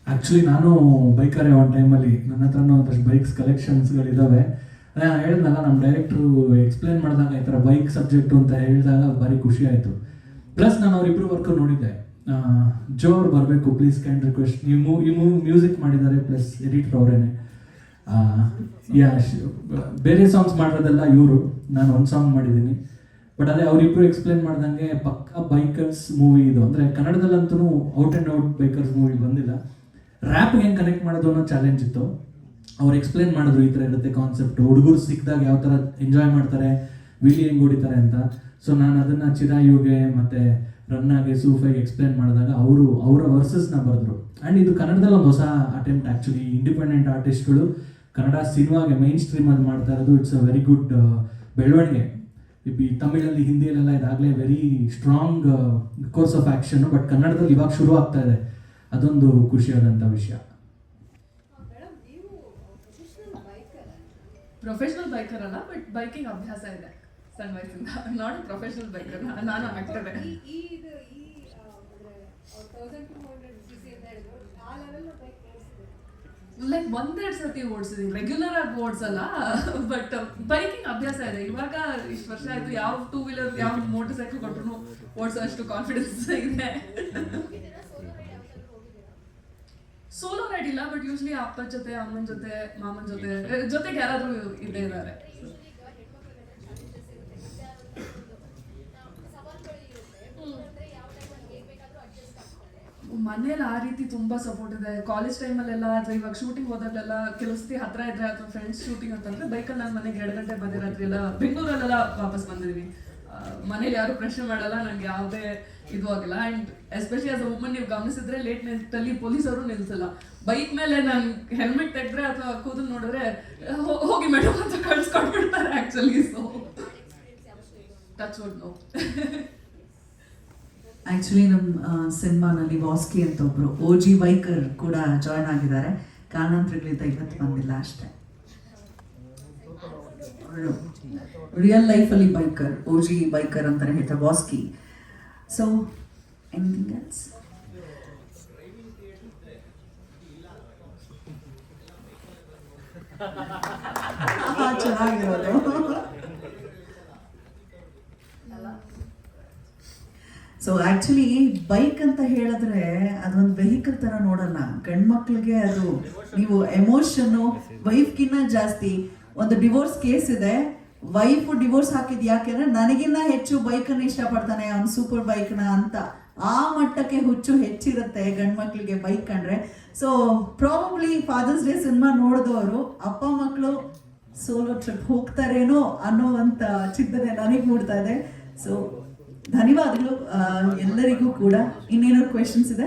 ಆ್ಯಕ್ಚುಲಿ ನಾನು ಬೈಕರೇ ಒಂದು ಟೈಮಲ್ಲಿ ನನ್ನ ಹತ್ರನೂ ಒಂದಷ್ಟು ಬೈಕ್ಸ್ ಕಲೆಕ್ಷನ್ಸ್ಗಳಿದ್ದಾವೆ. ಹೇಳಿದ್ನಲ್ಲ, ನಮ್ಮ ಡೈರೆಕ್ಟ್ರು ಎಕ್ಸ್ಪ್ಲೇನ್ ಮಾಡಿದಾಗ ಈ ಥರ ಬೈಕ್ ಸಬ್ಜೆಕ್ಟು ಅಂತ ಹೇಳಿದಾಗ ಭಾರಿ ಖುಷಿ ಆಯಿತು. ಪ್ಲಸ್ ನಾನು ಅವರಿಬ್ಬರು ವರ್ಕ್ ನೋಡಿದ್ದೆ. ಜೋ ಅವ್ರು ಬರಬೇಕು ಪ್ಲೀಸ್, ಕ್ಯಾನ್ ರಿಕ್ವೆಸ್ಟ್. ನೀವು ಮ್ಯೂಸಿಕ್ ಮಾಡಿದ್ದಾರೆ, ಪ್ಲಸ್ ಎಡಿಟರ್ ಅವರೇನೆ. ಬೇರೆ ಸಾಂಗ್ಸ್ ಮಾಡಿರೋದೆಲ್ಲ ಇವರು, ನಾನು ಒಂದು ಸಾಂಗ್ ಮಾಡಿದ್ದೀನಿ. ಬಟ್ ಅದೇ ಅವರಿಬ್ಬರು ಎಕ್ಸ್ಪ್ಲೇನ್ ಮಾಡ್ದಂಗೆ ಪಕ್ಕಾ ಬೈಕರ್ಸ್ ಮೂವಿ ಇದು. ಅಂದರೆ ಕನ್ನಡದಲ್ಲಂತೂ out and out bikers movie ಬಂದಿಲ್ಲ. ರ್ಯಾಪ್ಗೆ ಹೆಂಗೆ ಕನೆಕ್ಟ್ ಮಾಡೋದು ಅನ್ನೋ ಚಾಲೆಂಜ್ ಇತ್ತು. ಅವ್ರು ಎಕ್ಸ್ಪ್ಲೇನ್ ಮಾಡಿದ್ರು, ಈ ಥರ ಇರುತ್ತೆ ಕಾನ್ಸೆಪ್ಟ್, ಹುಡುಗರು ಸಿಕ್ಕಿದಾಗ ಯಾವ ಥರ ಎಂಜಾಯ್ ಮಾಡ್ತಾರೆ, ವಿಲಿ ಹೆಂಗೆ ಹೊಡಿತಾರೆ ಅಂತ. ಸೊ ನಾನು ಅದನ್ನು ಚಿರಾಯುಗೆ ಮತ್ತು ರನ್ನಾಗೆ ಸೂಫೈಗೆ ಎಕ್ಸ್ಪ್ಲೇನ್ ಮಾಡಿದಾಗ ಅವರ ವರ್ಸಸ್ನ ಬರೆದ್ರು. ಆ್ಯಂಡ್ ಇದು ಕನ್ನಡದಲ್ಲಿ ಒಂದು ಹೊಸ ಅಟೆಂಪ್ಟ್. ಆ್ಯಕ್ಚುಲಿ ಇಂಡಿಪೆಂಡೆಂಟ್ ಆರ್ಟಿಸ್ಟ್ಗಳು ಕನ್ನಡ ಸಿನಿಮಾಗೆ ಮೈನ್ ಸ್ಟ್ರೀಮಲ್ಲಿ ಮಾಡ್ತಾ ಇರೋದು. ಇಟ್ಸ್ ಅ ವೆರಿ ಗುಡ್ ಬೆಳವಣಿಗೆ. ಈ ತಮಿಳಲ್ಲಿ, ಹಿಂದಿಯಲ್ಲೆಲ್ಲ ಇದಾಗಲೇ very strong course of action. But ಕನ್ನಡದಲ್ಲಿ ಇವಾಗ ಶುರು ಆಗ್ತಾ ಇದೆ. ಅದೊಂದು ಖುಷಿಯಾದಂಥ ವಿಷಯ. ಪ್ರೊಫೆಷನಲ್ ಬೈಕರ್ ಅಲ್ಲ, ಬಟ್ ಬೈಕಿಂಗ್ ಅಭ್ಯಾಸ ಇದೆ ಸಣ್ಣ ವಯಸ್ಸಿಂದ. ನಾಟ್ ಪ್ರೊಫೆಷನಲ್ ಬೈಕರ್, ನಾನು ಆಗ್ತದೆ. ಲೈಕ್ 1-2 ಸರ್ತಿ ಓಡಿಸಿದೀನಿ, ರೆಗ್ಯುಲರ್ ಆಗಿ ಓಡಿಸಲ್ಲ. ಬಟ್ ಬೈಕಿಂಗ್ ಅಭ್ಯಾಸ ಇದೆ. ಇವಾಗ ಇಷ್ಟು ವರ್ಷ ಆಯ್ತು, ಯಾವ 2 ವೀಲರ್ ಯಾವ ಮೋಟರ್ ಸೈಕಲ್ ಕೊಟ್ಟರು ಓಡಿಸೋ ಅಷ್ಟು ಕಾನ್ಫಿಡೆನ್ಸ್ ಇದೆ. ಸೋಲೋ ರೈಡ್ ಇಲ್ಲ, ಬಟ್ ಯೂಶ್ಲಿ ಅಪ್ಪನ ಜೊತೆ, ಅಮ್ಮನ ಜೊತೆ, ಮಾಮನ ಜೊತೆಗೆ ಯಾರಾದ್ರೂ ಇದ್ದೇ ಇದ್ದಾರೆ. ಮನೇಲಿ ಆ ರೀತಿ ತುಂಬಾ ಸಪೋರ್ಟ್ ಇದೆ. ಕಾಲೇಜ್ ಟೈಮಲ್ಲೆಲ್ಲ ಅಥವಾ ಇವಾಗ ಶೂಟಿಂಗ್ ಹೋದಾಗಲೆಲ್ಲ ಕೆಲವು ಸತಿ ಹತ್ರ ಇದ್ರೆ ಅಥವಾ ಫ್ರೆಂಡ್ಸ್ ಶೂಟಿಂಗ್ ಅಂತಂದ್ರೆ ಬೈಕಲ್ಲಿ ನಾನು ಮನೆಗೆ 2 ಗಂಟೆ ಬಂದಿರೋದ್ರಿ ಎಲ್ಲ ಬೆಂಗಳೂರಲ್ಲೆಲ್ಲ ವಾಪಸ್ ಬಂದಿದ್ದೀವಿ. ಮನೇಲಿ ಯಾರು ಪ್ರಶ್ನೆ ಮಾಡಲ್ಲ, ನಂಗೆ ಯಾವುದೇ ಇದು ಆಗಿಲ್ಲ. And especially as a woman ನೀವು ಗಮನಿಸಿದ್ರೆ ಲೇಟ್ ನೈಟಲ್ಲಿ ಪೊಲೀಸರು ನಿಲ್ಸಲ್ಲ. ಬೈಕ್ ಮೇಲೆ ನಾನು ಹೆಲ್ಮೆಟ್ ತೆಗೆದ್ರೆ ಅಥವಾ ಕೂದಲು ನೋಡಿದ್ರೆ ಹೋಗಿ ಮೇಡಮ್ ಅಂತ ಕಳ್ಸ್ಕೊಟ್ಬಿಡ್ತಾರೆ actually. So touch wood no. Actually ನಮ್ಮ ಸಿನಿಮಾನಲ್ಲಿ ವಾಸ್ಕಿ ಅಂತ ಒಬ್ರು OG ಬೈಕರ್ ಕೂಡ ಜಾಯ್ನ್ ಆಗಿದ್ದಾರೆ. ಕಾರಣಾಂತರಗಳಿಂದ ಇವತ್ತು ಬಂದಿಲ್ಲ ಅಷ್ಟೇ. ರಿಯಲ್ ಲೈಫಲ್ಲಿ ಬೈಕರ್, OG ಬೈಕರ್ ಅಂತಾನೆ ಹೇಳ್ತಾರೆ, ವಾಸ್ಕಿ. So anything else? ಚೆನ್ನಾಗಿರೋದು. ಸೊ ಆಕ್ಚುಲಿ ಬೈಕ್ ಅಂತ ಹೇಳಿದ್ರೆ ಅದೊಂದು ವೆಹಿಕಲ್ ತರ ನೋಡಲ್ಲ. ಗಂಡ್ಮಕ್ಳಿಗೆ ಅದು ನೀವು ಎಮೋಷನ್ ವೈಫ್ಗಿನ್ನ ಜಾಸ್ತಿ. ಒಂದು ಡಿವೋರ್ಸ್ ಕೇಸ್ ಇದೆ, ವೈಫ್ ಡಿವೋರ್ಸ್ ಹಾಕಿದ್ ಯಾಕೆಂದ್ರೆ ನನಗಿನ್ನ ಹೆಚ್ಚು ಬೈಕನ್ನ ಇಷ್ಟಪಡ್ತಾನೆ, ಅವ್ನು ಸೂಪರ್ ಬೈಕ್ನ ಅಂತ. ಆ ಮಟ್ಟಕ್ಕೆ ಹುಚ್ಚು ಹೆಚ್ಚಿರುತ್ತೆ ಗಂಡ್ಮಕ್ಳಿಗೆ ಬೈಕ್ ಕಂಡ್ರೆ. So probably Father's Day cinema ನೋಡಿದವರು ಅಪ್ಪ ಮಕ್ಕಳು ಸೋಲೋ ಟ್ರಿಪ್ ಹೋಗ್ತಾರೇನೋ ಅನ್ನೋವಂಥ ಚಿಂತನೆ ನನಗೆ ಮೂಡ್ತಾ ಇದೆ. ಸೊ ಧನ್ಯವಾದಗಳು ಎಲ್ಲರಿಗೂ ಕೂಡ. ಇನ್ನೇನಾದ್ರು ಕ್ವೆಶನ್ಸ್ ಇದೆ?